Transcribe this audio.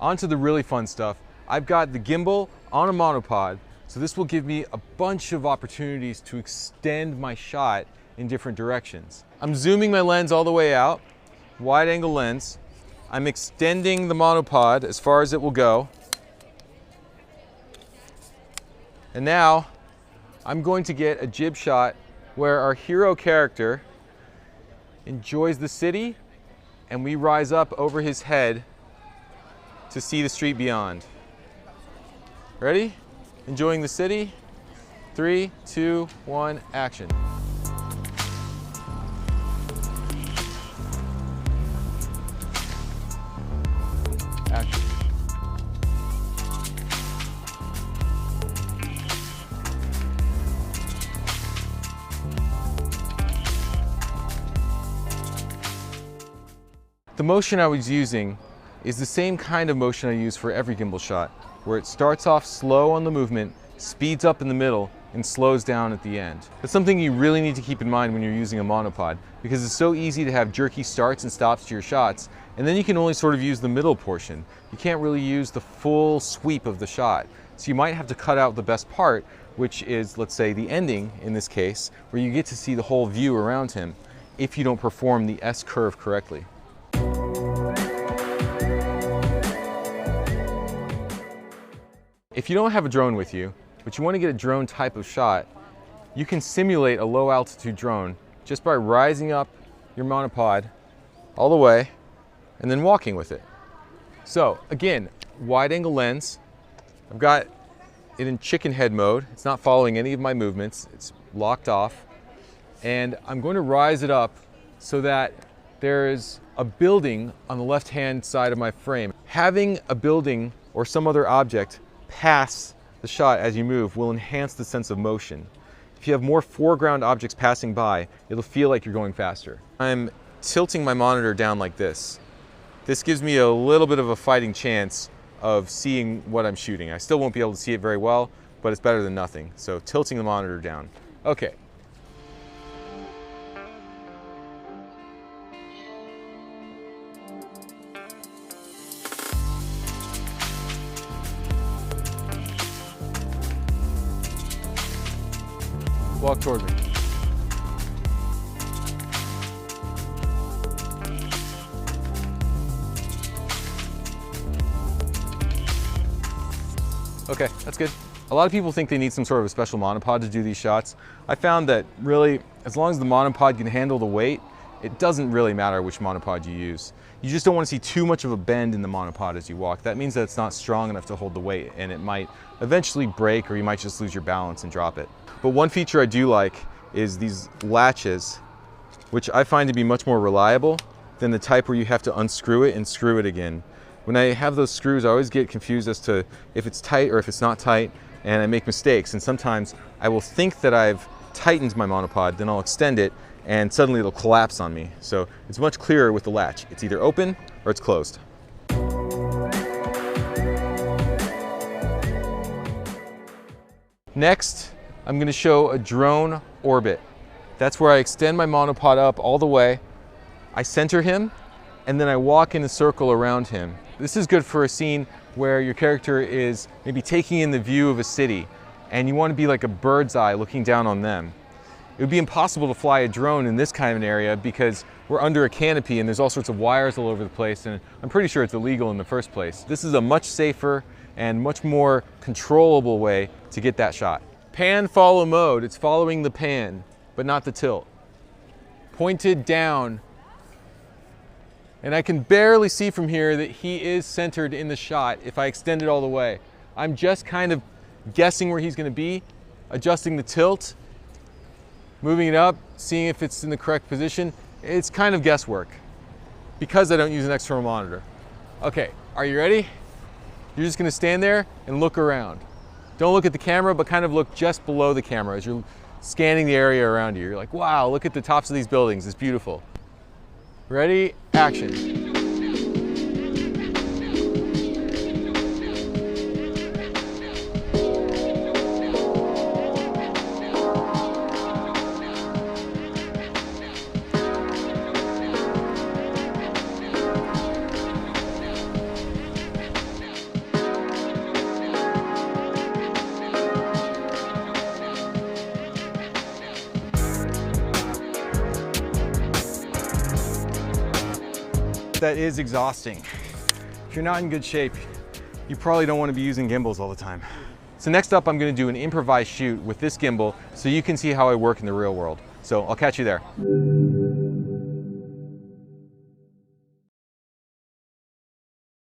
On to the really fun stuff. I've got the gimbal on a monopod, so this will give me a bunch of opportunities to extend my shot in different directions. I'm zooming my lens all the way out, wide angle lens. I'm extending the monopod as far as it will go. And now I'm going to get a jib shot where our hero character enjoys the city and we rise up over his head to see the street beyond. Ready? Enjoying the city? 3, 2, 1, action. Action. The motion I was using is the same kind of motion I use for every gimbal shot, where it starts off slow on the movement, speeds up in the middle, and slows down at the end. That's something you really need to keep in mind when you're using a monopod, because it's so easy to have jerky starts and stops to your shots, and then you can only sort of use the middle portion. You can't really use the full sweep of the shot. So you might have to cut out the best part, which is, let's say, the ending in this case, where you get to see the whole view around him, if you don't perform the S-curve correctly. If you don't have a drone with you, but you want to get a drone type of shot, you can simulate a low altitude drone just by rising up your monopod all the way and then walking with it. So again, wide angle lens. I've got it in chicken head mode. It's not following any of my movements. It's locked off. And I'm going to rise it up so that there's a building on the left-hand side of my frame. Having a building or some other object pass the shot as you move will enhance the sense of motion. If you have more foreground objects passing by, it'll feel like you're going faster. I'm tilting my monitor down like this. This gives me a little bit of a fighting chance of seeing what I'm shooting. I still won't be able to see it very well, but it's better than nothing. So tilting the monitor down. Okay. Walk toward me. Okay, that's good. A lot of people think they need some sort of a special monopod to do these shots. I found that really, as long as the monopod can handle the weight, it doesn't really matter which monopod you use. You just don't want to see too much of a bend in the monopod as you walk. That means that it's not strong enough to hold the weight, and it might eventually break, or you might just lose your balance and drop it. But one feature I do like is these latches, which I find to be much more reliable than the type where you have to unscrew it and screw it again. When I have those screws, I always get confused as to if it's tight or if it's not tight, and I make mistakes. And sometimes I will think that I've tightened my monopod, then I'll extend it, and suddenly it'll collapse on me. So it's much clearer with the latch. It's either open or it's closed. Next, I'm going to show a drone orbit. That's where I extend my monopod up all the way. I center him, and then I walk in a circle around him. This is good for a scene where your character is maybe taking in the view of a city, and you want to be like a bird's eye looking down on them. It would be impossible to fly a drone in this kind of an area because we're under a canopy and there's all sorts of wires all over the place, and I'm pretty sure it's illegal in the first place. This is a much safer and much more controllable way to get that shot. Pan follow mode, it's following the pan, but not the tilt. Pointed down. And I can barely see from here that he is centered in the shot if I extend it all the way. I'm just kind of guessing where he's going to be, adjusting the tilt, moving it up, seeing if it's in the correct position. It's kind of guesswork because I don't use an external monitor. Okay, are you ready? You're just going to stand there and look around. Don't look at the camera, but kind of look just below the camera as you're scanning the area around you. You're like, wow, look at the tops of these buildings. It's beautiful. Ready, action. that is exhausting. If you're not in good shape, you probably don't want to be using gimbals all the time. So next up, I'm going to do an improvised shoot with this gimbal so you can see how I work in the real world. So I'll catch you there.